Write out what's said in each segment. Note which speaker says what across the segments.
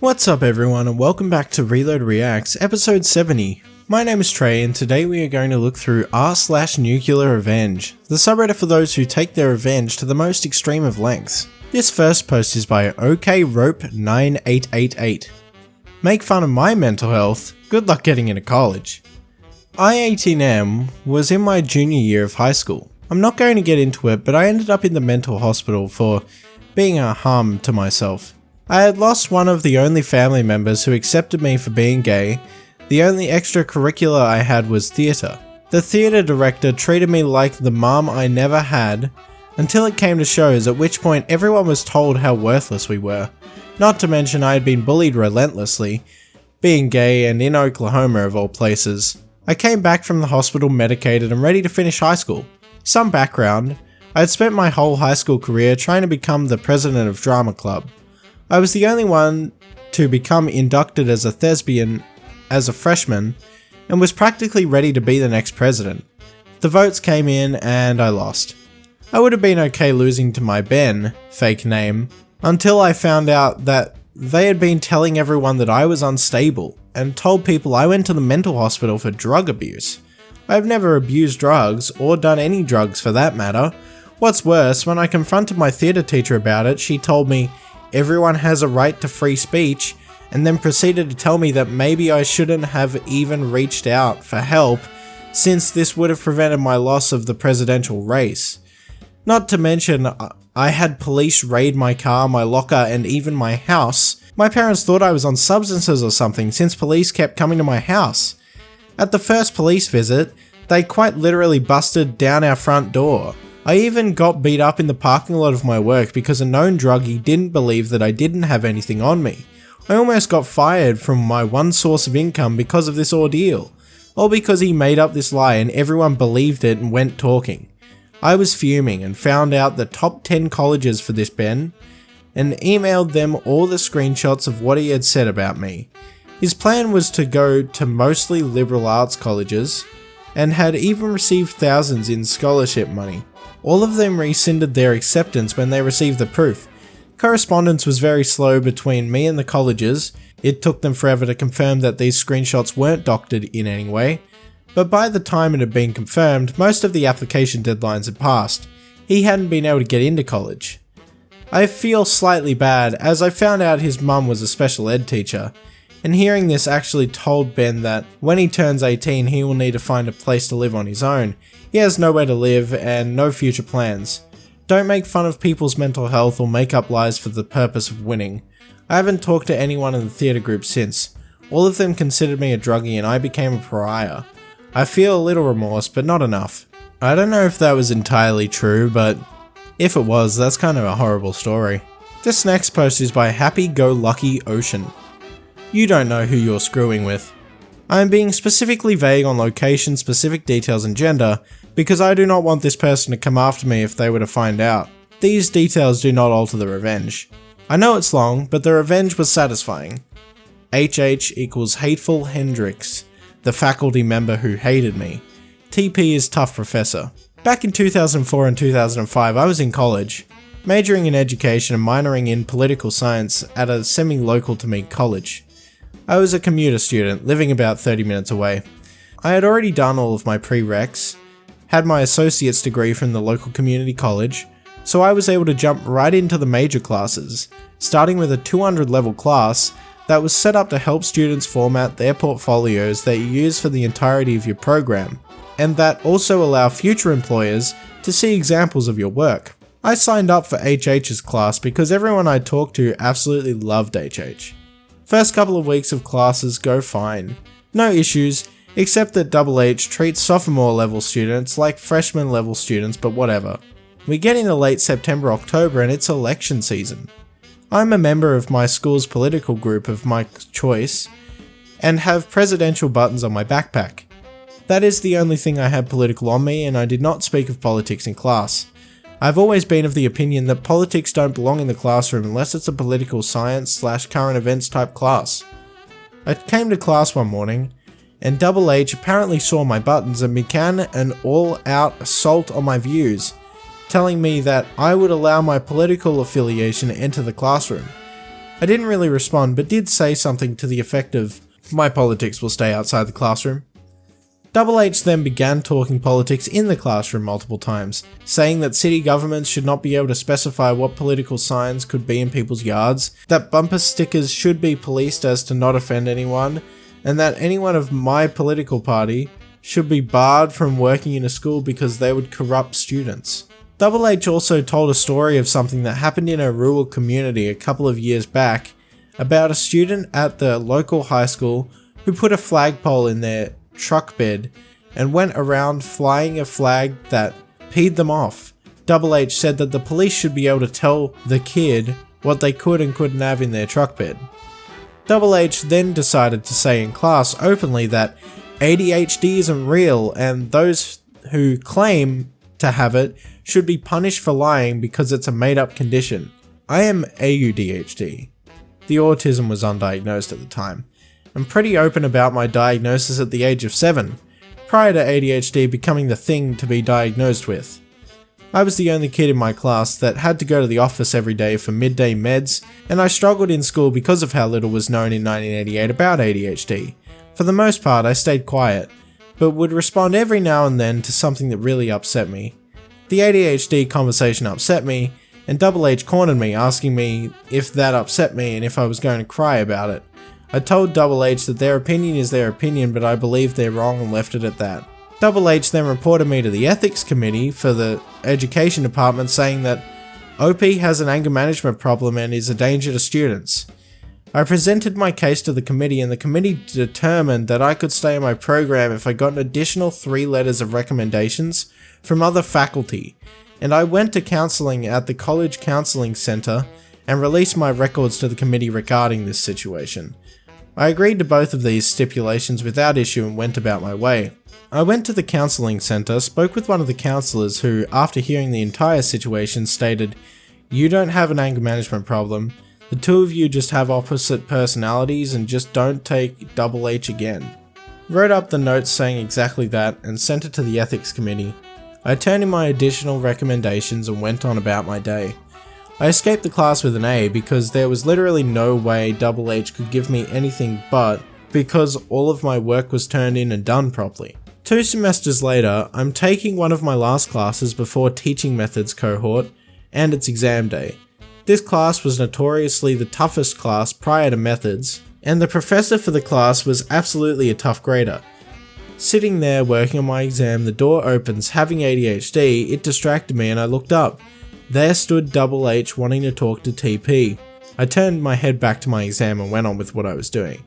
Speaker 1: What's up everyone and welcome back to Reload Reacts, episode 70. My name is Trey and today we are going to look through r/NuclearRevenge, the subreddit for those who take their revenge to the most extreme of lengths. This first post is by OKRope9888. Make fun of my mental health, good luck getting into college. I-18M was in my junior year of high school. I'm not going to get into it, but I ended up in the mental hospital for being a harm to myself. I had lost one of the only family members who accepted me for being gay. The only extracurricular I had was theatre. The theatre director treated me like the mum I never had until it came to shows, at which point everyone was told how worthless we were. Not to mention I had been bullied relentlessly, being gay and in Oklahoma of all places. I came back from the hospital medicated and ready to finish high school. Some background, I had spent my whole high school career trying to become the president of drama club. I was the only one to become inducted as a thespian as a freshman and was practically ready to be the next president. The votes came in and I lost. I would have been okay losing to my Ben, fake name, until I found out that they had been telling everyone that I was unstable and told people I went to the mental hospital for drug abuse. I have never abused drugs or done any drugs for that matter. What's worse, when I confronted my theatre teacher about it, she told me everyone has a right to free speech, and then proceeded to tell me that maybe I shouldn't have even reached out for help since this would have prevented my loss of the presidential race. Not to mention, I had police raid my car, my locker, and even my house. My parents thought I was on substances or something since police kept coming to my house. At the first police visit, they quite literally busted down our front door. I even got beat up in the parking lot of my work because a known druggie didn't believe that I didn't have anything on me. I almost got fired from my one source of income because of this ordeal. All because he made up this lie and everyone believed it and went talking. I was fuming and found out the top 10 colleges for this Ben and emailed them all the screenshots of what he had said about me. His plan was to go to mostly liberal arts colleges and had even received thousands in scholarship money. All of them rescinded their acceptance when they received the proof. Correspondence was very slow between me and the colleges. It took them forever to confirm that these screenshots weren't doctored in any way, but by the time it had been confirmed, most of the application deadlines had passed. He hadn't been able to get into college. I feel slightly bad as I found out his mum was a special ed teacher, and hearing this actually told Ben that when he turns 18 he will need to find a place to live on his own. He has nowhere to live and no future plans. Don't make fun of people's mental health or make up lies for the purpose of winning. I haven't talked to anyone in the theatre group since. All of them considered me a druggie and I became a pariah. I feel a little remorse, but not enough. I don't know if that was entirely true, but if it was, that's kind of a horrible story. This next post is by Happy Go Lucky Ocean. You don't know who you're screwing with. I am being specifically vague on location, specific details and gender because I do not want this person to come after me if they were to find out. These details do not alter the revenge. I know it's long, but the revenge was satisfying. HH equals Hateful Hendrix, the faculty member who hated me. TP is Tough Professor. Back in 2004 and 2005 I was in college, majoring in education and minoring in political science at a semi-local to me college. I was a commuter student, living about 30 minutes away. I had already done all of my prereqs, had my associate's degree from the local community college, so I was able to jump right into the major classes, starting with a 200 level class that was set up to help students format their portfolios that you use for the entirety of your program, and that also allow future employers to see examples of your work. I signed up for HH's class because everyone I talked to absolutely loved HH. First couple of weeks of classes go fine. No issues, except that H treats sophomore level students like freshman level students, but whatever. We get into late September, October and it's election season. I'm a member of my school's political group of my choice and have presidential buttons on my backpack. That is the only thing I had political on me and I did not speak of politics in class. I've always been of the opinion that politics don't belong in the classroom unless it's a political science / current events type class. I came to class one morning and H apparently saw my buttons and began an all-out assault on my views, telling me that I would allow my political affiliation to enter the classroom. I didn't really respond, but did say something to the effect of, "My politics will stay outside the classroom." Double H then began talking politics in the classroom multiple times, saying that city governments should not be able to specify what political signs could be in people's yards, that bumper stickers should be policed as to not offend anyone, and that anyone of my political party should be barred from working in a school because they would corrupt students. Double H also told a story of something that happened in a rural community a couple of years back about a student at the local high school who put a flagpole in their truck bed and went around flying a flag that peed them off. Double H said that the police should be able to tell the kid what they could and couldn't have in their truck bed. Double H then decided to say in class openly that ADHD isn't real and those who claim to have it should be punished for lying because it's a made-up condition. I am AUDHD. The autism was undiagnosed at the time. I'm pretty open about my diagnosis at the age of 7, prior to ADHD becoming the thing to be diagnosed with. I was the only kid in my class that had to go to the office every day for midday meds, and I struggled in school because of how little was known in 1988 about ADHD. For the most part, I stayed quiet, but would respond every now and then to something that really upset me. The ADHD conversation upset me, and Double H cornered me, asking me if that upset me and if I was going to cry about it. I told Double H that their opinion is their opinion, but I believe they're wrong and left it at that. Double H then reported me to the ethics committee for the education department, saying that OP has an anger management problem and is a danger to students. I presented my case to the committee, and the committee determined that I could stay in my program if I got an additional 3 letters of recommendations from other faculty, and I went to counselling at the college counselling centre and released my records to the committee regarding this situation. I agreed to both of these stipulations without issue and went about my way. I went to the counselling centre, spoke with one of the counsellors who, after hearing the entire situation, stated, "You don't have an anger management problem. The two of you just have opposite personalities and just don't take Double H again." Wrote up the notes saying exactly that and sent it to the ethics committee. I turned in my additional recommendations and went on about my day. I escaped the class with an A because there was literally no way Double H could give me anything but because all of my work was turned in and done properly. 2 semesters later, I'm taking one of my last classes before teaching methods cohort and it's exam day. This class was notoriously the toughest class prior to methods, and the professor for the class was absolutely a tough grader. Sitting there working on my exam, the door opens. Having ADHD, it distracted me and I looked up. There stood Double H wanting to talk to TP. I turned my head back to my exam and went on with what I was doing.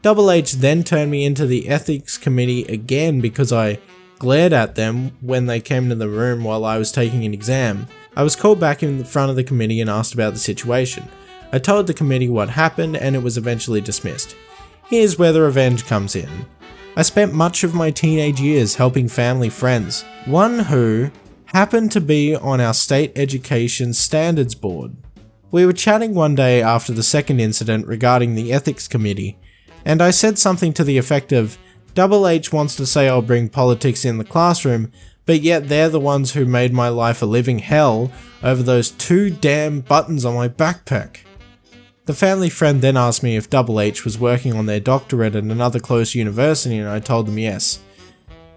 Speaker 1: Double H then turned me into the ethics committee again because I glared at them when they came to the room while I was taking an exam. I was called back in front of the committee and asked about the situation. I told the committee what happened and it was eventually dismissed. Here's where the revenge comes in. I spent much of my teenage years helping family friends, one who happened to be on our state education standards board. We were chatting one day after the second incident regarding the ethics committee, and I said something to the effect of, Double H wants to say I'll bring politics in the classroom, but yet they're the ones who made my life a living hell over those 2 damn buttons on my backpack. The family friend then asked me if Double H was working on their doctorate at another close university, and I told them yes.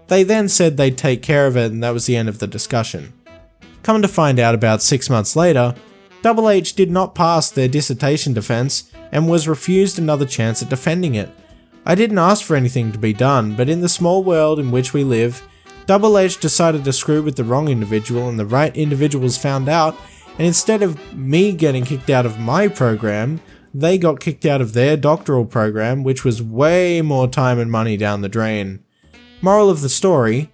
Speaker 1: They then said they'd take care of it, and that was the end of the discussion. Come to find out about 6 months later, Double H did not pass their dissertation defense and was refused another chance at defending it. I didn't ask for anything to be done, but in the small world in which we live, Double H decided to screw with the wrong individual and the right individuals found out, and instead of me getting kicked out of my program, they got kicked out of their doctoral program, which was way more time and money down the drain. Moral of the story,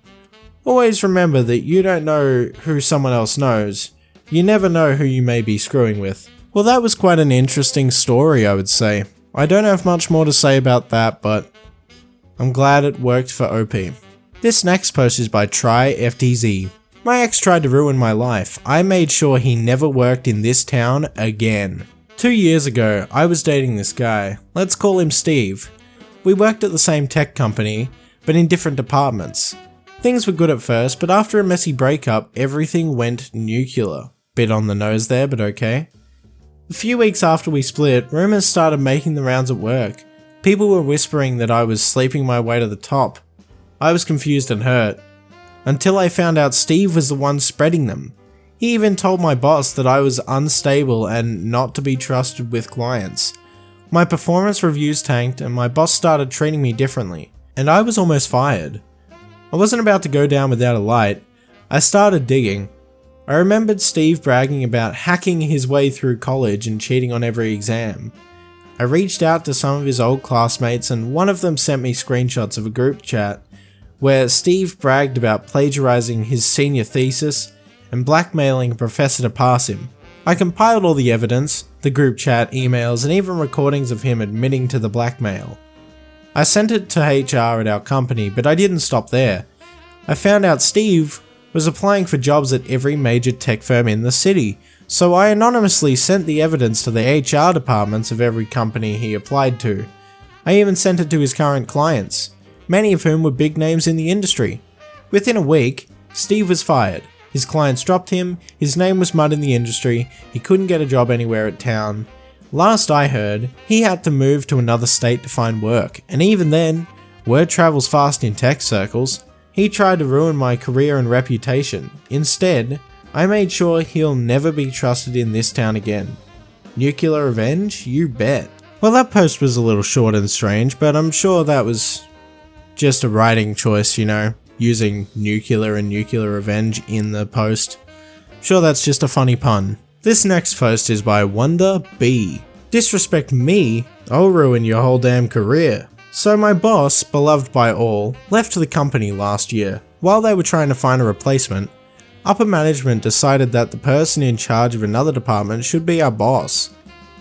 Speaker 1: always remember that you don't know who someone else knows. You never know who you may be screwing with. Well, that was quite an interesting story, I would say. I don't have much more to say about that, but I'm glad it worked for OP. This next post is by TryFTZ. My ex tried to ruin my life. I made sure he never worked in this town again. 2 years ago, I was dating this guy. Let's call him Steve. We worked at the same tech company, but in different departments. Things were good at first, but after a messy breakup, everything went nuclear. Bit on the nose there, but okay. A few weeks after we split, rumours started making the rounds at work. People were whispering that I was sleeping my way to the top. I was confused and hurt, until I found out Steve was the one spreading them. He even told my boss that I was unstable and not to be trusted with clients. My performance reviews tanked and my boss started treating me differently, and I was almost fired. I wasn't about to go down without a light. I started digging. I remembered Steve bragging about hacking his way through college and cheating on every exam. I reached out to some of his old classmates and one of them sent me screenshots of a group chat where Steve bragged about plagiarizing his senior thesis and blackmailing a professor to pass him. I compiled all the evidence, the group chat, emails, and even recordings of him admitting to the blackmail. I sent it to HR at our company, but I didn't stop there. I found out Steve was applying for jobs at every major tech firm in the city, so I anonymously sent the evidence to the HR departments of every company he applied to. I even sent it to his current clients, many of whom were big names in the industry. Within a week, Steve was fired. His clients dropped him, his name was mud in the industry, he couldn't get a job anywhere at town. Last I heard, he had to move to another state to find work, and even then, word travels fast in tech circles. He tried to ruin my career and reputation. Instead, I made sure he'll never be trusted in this town again. NuclearRevenge? You bet. Well, that post was a little short and strange, but I'm sure that was just a writing choice, you know, using nuclear and NuclearRevenge in the post. I'm sure that's just a funny pun. This next post is by Wonder B. Disrespect me, I'll ruin your whole damn career. So my boss, beloved by all, left the company last year. While they were trying to find a replacement, upper management decided that the person in charge of another department should be our boss.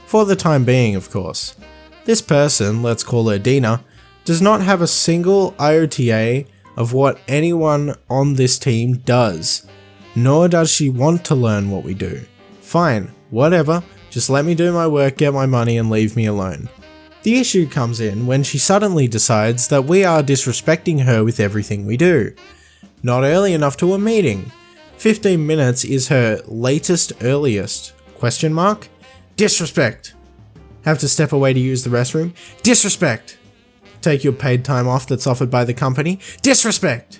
Speaker 1: For the time being, of course. This person, let's call her Dina, does not have a single iota of what anyone on this team does, nor does she want to learn what we do. Fine, whatever, just let me do my work, get my money and leave me alone. The issue comes in when she suddenly decides that we are disrespecting her with everything we do. Not early enough to a meeting. 15 minutes is her latest earliest. Question mark? Disrespect. Have to step away to use the restroom? Disrespect. Take your paid time off that's offered by the company? Disrespect.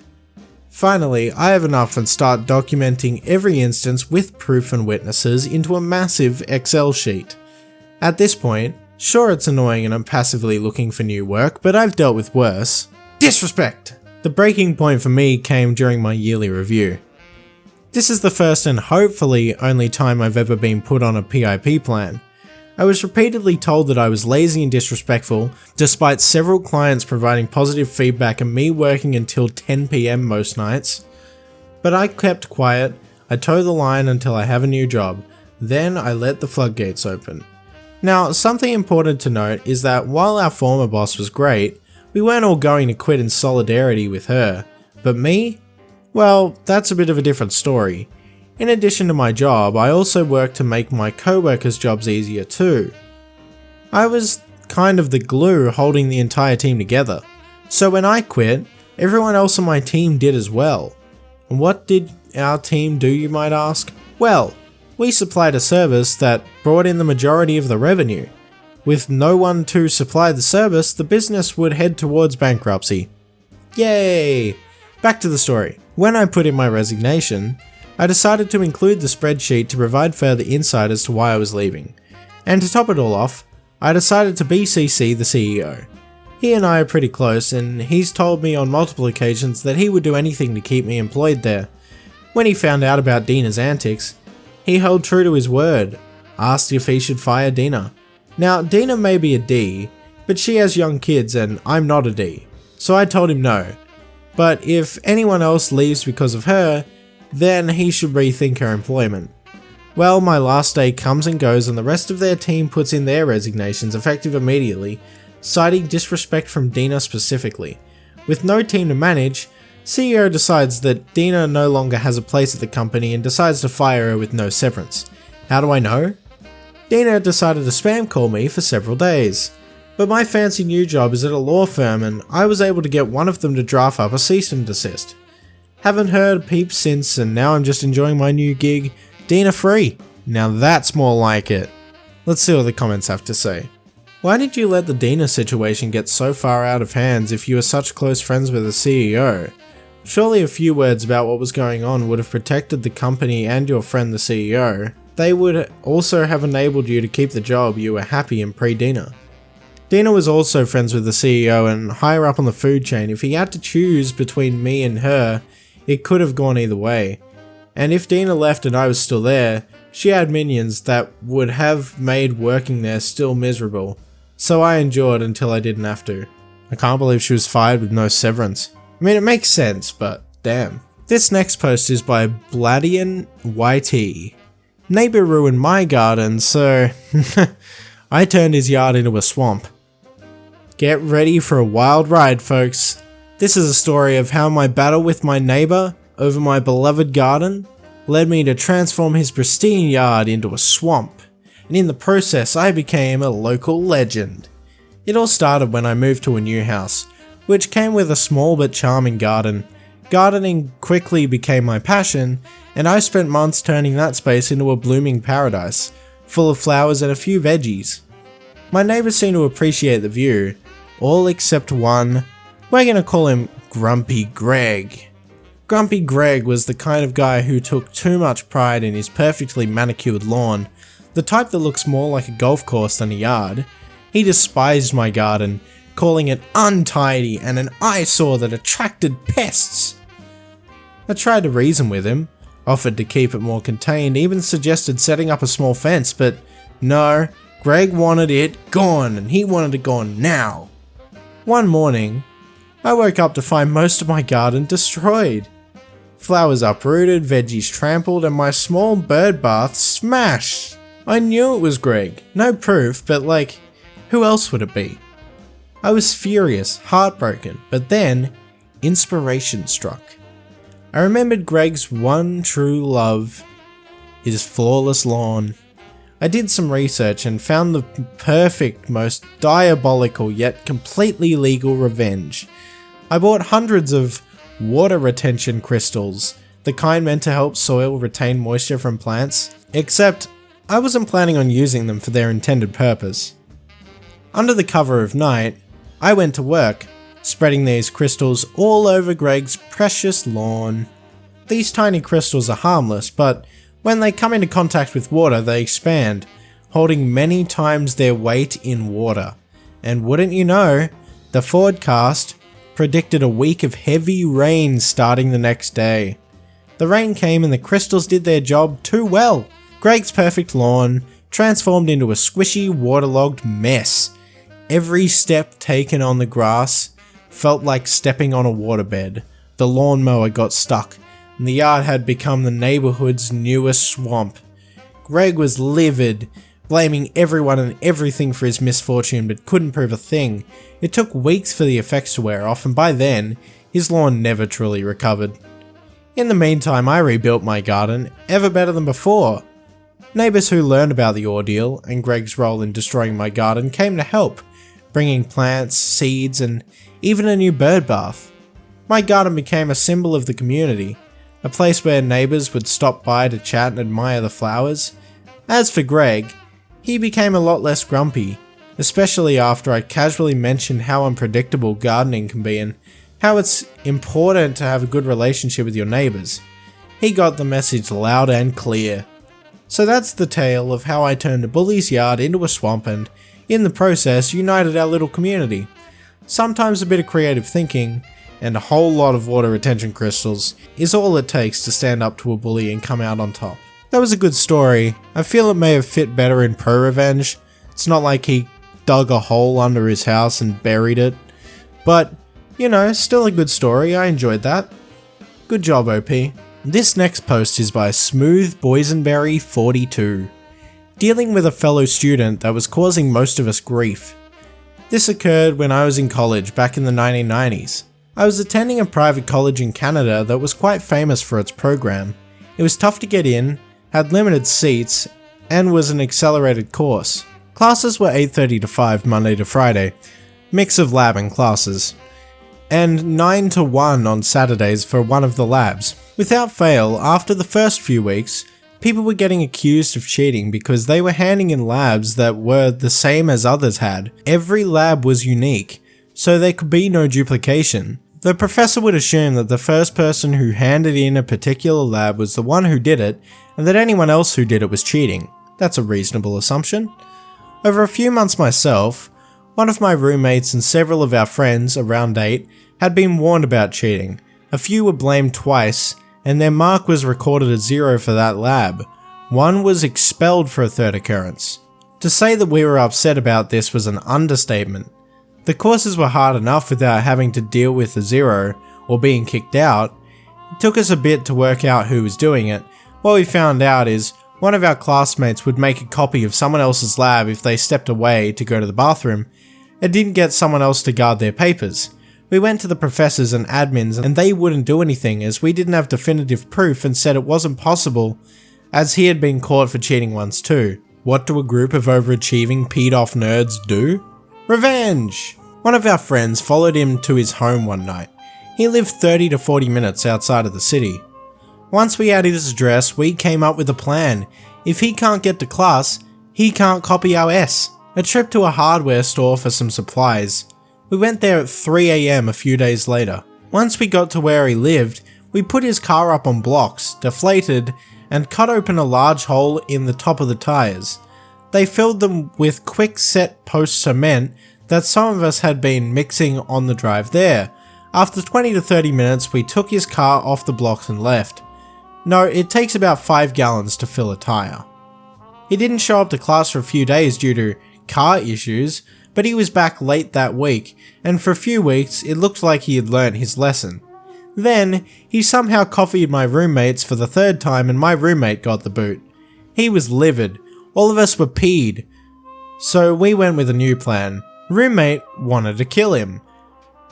Speaker 1: Finally, I have enough and start documenting every instance with proof and witnesses into a massive Excel sheet. At this point, sure it's annoying and I'm passively looking for new work, but I've dealt with worse. Disrespect! The breaking point for me came during my yearly review. This is the first and hopefully only time I've ever been put on a PIP plan. I was repeatedly told that I was lazy and disrespectful, despite several clients providing positive feedback and me working until 10 PM most nights. But I kept quiet, I toe the line until I have a new job, then I let the floodgates open. Now, something important to note is that while our former boss was great, we weren't all going to quit in solidarity with her. But me? Well, that's a bit of a different story. In addition to my job, I also worked to make my co-workers' jobs easier too. I was kind of the glue holding the entire team together. So when I quit, everyone else on my team did as well. And what did our team do, you might ask? Well, we supplied a service that brought in the majority of the revenue. With no one to supply the service, the business would head towards bankruptcy. Yay! Back to the story. When I put in my resignation, I decided to include the spreadsheet to provide further insight as to why I was leaving. And to top it all off, I decided to BCC the CEO. He and I are pretty close and he's told me on multiple occasions that he would do anything to keep me employed there. When he found out about Dina's antics, he held true to his word, asked if he should fire Dina. Now, Dina may be a D, but she has young kids and I'm not a D, so I told him no. But if anyone else leaves because of her, then he should rethink her employment. Well, my last day comes and goes and the rest of their team puts in their resignations effective immediately, citing disrespect from Dina specifically. With no team to manage, CEO decides that Dina no longer has a place at the company and decides to fire her with no severance. How do I know? Dina decided to spam call me for several days. But my fancy new job is at a law firm and I was able to get one of them to draft up a cease and desist. Haven't heard a peep since and now I'm just enjoying my new gig, Dina free. Now that's more like it. Let's see what the comments have to say. Why did you let the Dina situation get so far out of hands if you were such close friends with the CEO? Surely a few words about what was going on would have protected the company and your friend the CEO. They would also have enabled you to keep the job you were happy in pre-Dina. Dina was also friends with the CEO and higher up on the food chain. If he had to choose between me and her, it could have gone either way. And if Dina left and I was still there, she had minions that would have made working there still miserable. So I endured until I didn't have to. I can't believe she was fired with no severance. I mean, it makes sense, but damn. This next post is by Bladian YT. Neighbor ruined my garden, so I turned his yard into a swamp. Get ready for a wild ride, folks. This is a story of how my battle with my neighbor over my beloved garden led me to transform his pristine yard into a swamp. And in the process I became a local legend. It all started when I moved to a new house, which came with a small but charming garden. Gardening quickly became my passion, and I spent months turning that space into a blooming paradise, full of flowers and a few veggies. My neighbours seemed to appreciate the view, all except one. We're gonna call him Grumpy Greg. Grumpy Greg was the kind of guy who took too much pride in his perfectly manicured lawn, the type that looks more like a golf course than a yard. He despised my garden, calling it untidy and an eyesore that attracted pests. I tried to reason with him, offered to keep it more contained, even suggested setting up a small fence, but no, Greg wanted it gone and he wanted it gone now. One morning, I woke up to find most of my garden destroyed. Flowers uprooted, veggies trampled, and my small bird bath smashed. I knew it was Greg. No proof, but like, who else would it be? I was furious, heartbroken, but then inspiration struck. I remembered Greg's one true love, his flawless lawn. I did some research and found the perfect, most diabolical yet completely legal revenge. I bought hundreds of water retention crystals, the kind meant to help soil retain moisture from plants, except I wasn't planning on using them for their intended purpose. Under the cover of night, I went to work, spreading these crystals all over Greg's precious lawn. These tiny crystals are harmless, but when they come into contact with water they expand, holding many times their weight in water. And wouldn't you know, the forecast predicted a week of heavy rain starting the next day. The rain came and the crystals did their job too well. Greg's perfect lawn transformed into a squishy, waterlogged mess. Every step taken on the grass felt like stepping on a waterbed. The lawnmower got stuck, and the yard had become the neighborhood's newest swamp. Greg was livid, blaming everyone and everything for his misfortune, but couldn't prove a thing. It took weeks for the effects to wear off, and by then, his lawn never truly recovered. In the meantime, I rebuilt my garden, ever better than before. Neighbours who learned about the ordeal and Greg's role in destroying my garden came to help, bringing plants, seeds, and even a new bird bath. My garden became a symbol of the community, a place where neighbours would stop by to chat and admire the flowers. As for Greg, he became a lot less grumpy, especially after I casually mentioned how unpredictable gardening can be and how it's important to have a good relationship with your neighbours. He got the message loud and clear. So that's the tale of how I turned a bully's yard into a swamp and, in the process, united our little community. Sometimes a bit of creative thinking, and a whole lot of water retention crystals, is all it takes to stand up to a bully and come out on top. That was a good story. I feel it may have fit better in NuclearRevenge. It's not like he dug a hole under his house and buried it. But, you know, still a good story. I enjoyed that. Good job, OP. This next post is by Smooth Boysenberry 42, dealing with a fellow student that was causing most of us grief. This occurred when I was in college back in the 1990s. I was attending a private college in Canada that was quite famous for its program. It was tough to get in, had limited seats, and was an accelerated course. Classes were 8:30 to 5 Monday to Friday, mix of lab and classes, and 9 to 1 on Saturdays for one of the labs. Without fail, after the first few weeks, People were getting accused of cheating because they were handing in labs that were the same as others had. Every lab was unique, so there could be no duplication. The professor would assume that the first person who handed in a particular lab was the one who did it, and that anyone else who did it was cheating. That's a reasonable assumption. Over a few months myself, one of my roommates and several of our friends, around 8, had been warned about cheating. A few were blamed twice, and their mark was recorded as 0 for that lab. One was expelled for a third occurrence. To say that we were upset about this was an understatement. The courses were hard enough without having to deal with a 0 or being kicked out. It took us a bit to work out who was doing it. What we found out is one of our classmates would make a copy of someone else's lab if they stepped away to go to the bathroom and didn't get someone else to guard their papers. We went to the professors and admins and they wouldn't do anything as we didn't have definitive proof and said it wasn't possible as he had been caught for cheating once too. What do a group of overachieving peed off nerds do? Revenge! One of our friends followed him to his home one night. He lived 30 to 40 minutes outside of the city. Once we had his address, we came up with a plan. If he can't get to class, he can't copy our S. A trip to a hardware store for some supplies. We went there at 3 AM a few days later. Once we got to where he lived, we put his car up on blocks, deflated, and cut open a large hole in the top of the tyres. They filled them with quick-set post cement that some of us had been mixing on the drive there. After 20 to 30 minutes, we took his car off the blocks and left. No, it takes about 5 gallons to fill a tyre. He didn't show up to class for a few days due to car issues, but he was back late that week, and for a few weeks it looked like he had learnt his lesson. Then, he somehow coffeed my roommates for the 3rd time and my roommate got the boot. He was livid. All of us were peed. So we went with a new plan. Roommate wanted to kill him.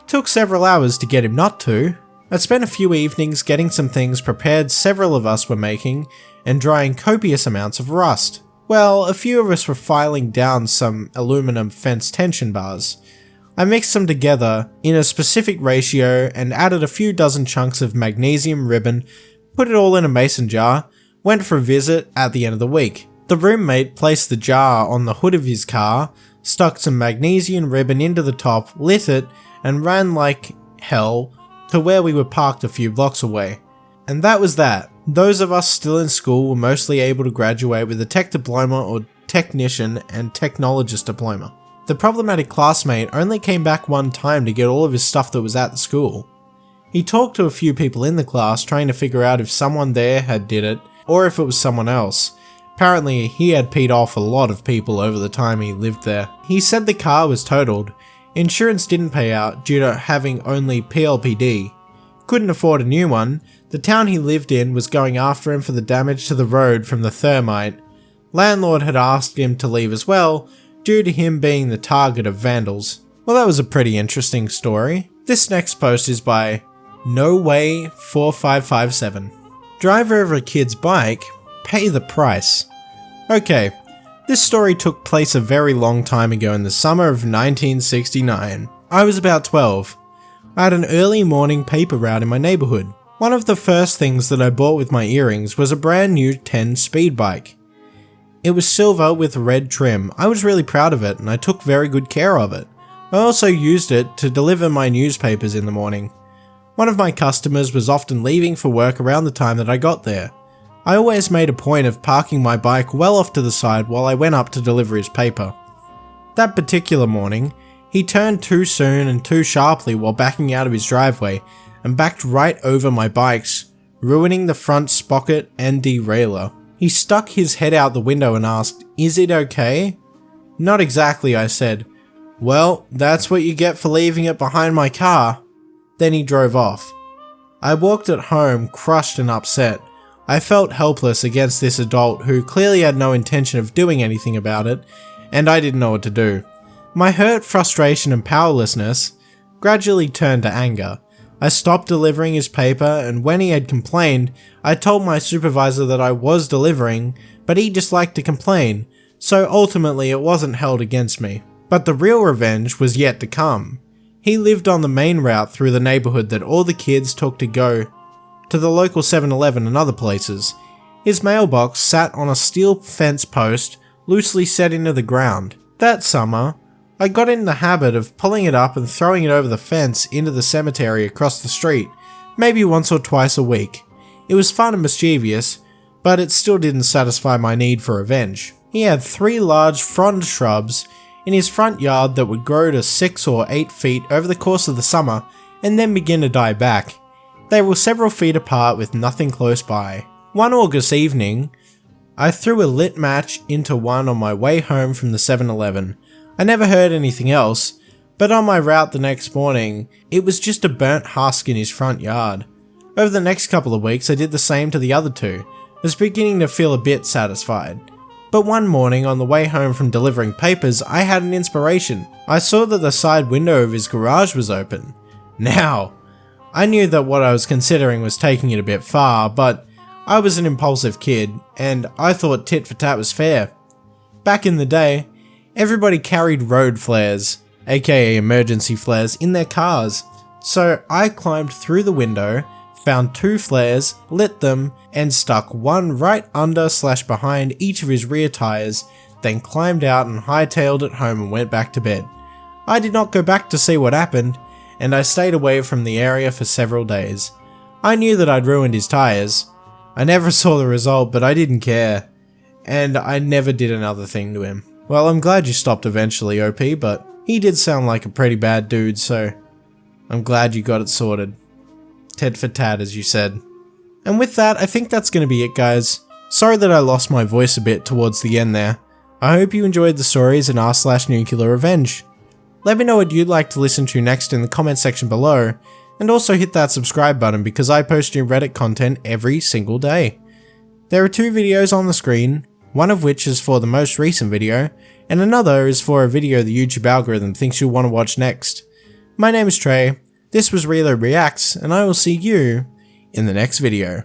Speaker 1: Took several hours to get him not to. I spent a few evenings getting some things prepared several of us were making and drying copious amounts of rust. Well, a few of us were filing down some aluminum fence tension bars. I mixed them together in a specific ratio and added a few dozen chunks of magnesium ribbon, put it all in a mason jar, went for a visit at the end of the week. The roommate placed the jar on the hood of his car, stuck some magnesium ribbon into the top, lit it, and ran like hell to where we were parked a few blocks away. And that was that. Those of us still in school were mostly able to graduate with a tech diploma or technician and technologist diploma. The problematic classmate only came back one time to get all of his stuff that was at the school. He talked to a few people in the class trying to figure out if someone there had did it or if it was someone else. Apparently he had peed off a lot of people over the time he lived there. He said the car was totaled. Insurance didn't pay out due to having only PLPD. Couldn't afford a new one. The town he lived in was going after him for the damage to the road from the thermite. Landlord had asked him to leave as well, due to him being the target of vandals. Well, that was a pretty interesting story. This next post is by NoWay4557. Drive over a kid's bike, pay the price. Okay, this story took place a very long time ago in the summer of 1969. I was about 12. I had an early morning paper route in my neighbourhood. One of the first things that I bought with my earrings was a brand new 10 speed bike. It was silver with red trim. I was really proud of it and I took very good care of it. I also used it to deliver my newspapers in the morning. One of my customers was often leaving for work around the time that I got there. I always made a point of parking my bike well off to the side while I went up to deliver his paper. That particular morning, he turned too soon and too sharply while backing out of his driveway and backed right over my bikes, ruining the front sprocket and derailleur. He stuck his head out the window and asked, "Is it okay?" "Not exactly," I said. "Well, that's what you get for leaving it behind my car." Then he drove off. I walked at home crushed and upset. I felt helpless against this adult who clearly had no intention of doing anything about it, and I didn't know what to do. My hurt, frustration and powerlessness gradually turned to anger. I stopped delivering his paper, and when he had complained, I told my supervisor that I was delivering, but he just liked to complain, so ultimately it wasn't held against me. But the real revenge was yet to come. He lived on the main route through the neighbourhood that all the kids took to go to the local 7-Eleven and other places. His mailbox sat on a steel fence post loosely set into the ground. That summer, I got in the habit of pulling it up and throwing it over the fence into the cemetery across the street, maybe once or twice a week. It was fun and mischievous, but it still didn't satisfy my need for revenge. He had 3 large frond shrubs in his front yard that would grow to 6 or 8 feet over the course of the summer and then begin to die back. They were several feet apart with nothing close by. One August evening, I threw a lit match into one on my way home from the 7-Eleven. I never heard anything else, but on my route the next morning, it was just a burnt husk in his front yard. Over the next couple of weeks, I did the same to the other 2. I was beginning to feel a bit satisfied. But one morning, on the way home from delivering papers, I had an inspiration. I saw that the side window of his garage was open. Now, I knew that what I was considering was taking it a bit far, but I was an impulsive kid, and I thought tit for tat was fair. Back in the day, everybody carried road flares, aka emergency flares, in their cars. So I climbed through the window, found 2 flares, lit them, and stuck one right under/behind each of his rear tires, then climbed out and hightailed it home and went back to bed. I did not go back to see what happened, and I stayed away from the area for several days. I knew that I'd ruined his tires. I never saw the result, but I didn't care, and I never did another thing to him. Well, I'm glad you stopped eventually, OP, but he did sound like a pretty bad dude, so I'm glad you got it sorted. Tit for tat, as you said. And with that, I think that's going to be it, guys. Sorry that I lost my voice a bit towards the end there. I hope you enjoyed the stories in r/NuclearRevenge. Let me know what you'd like to listen to next in the comment section below, and also hit that subscribe button because I post new Reddit content every single day. There are 2 videos on the screen, one of which is for the most recent video, and another is for a video the YouTube algorithm thinks you'll want to watch next. My name is Trey, this was Relo Reacts, and I will see you in the next video.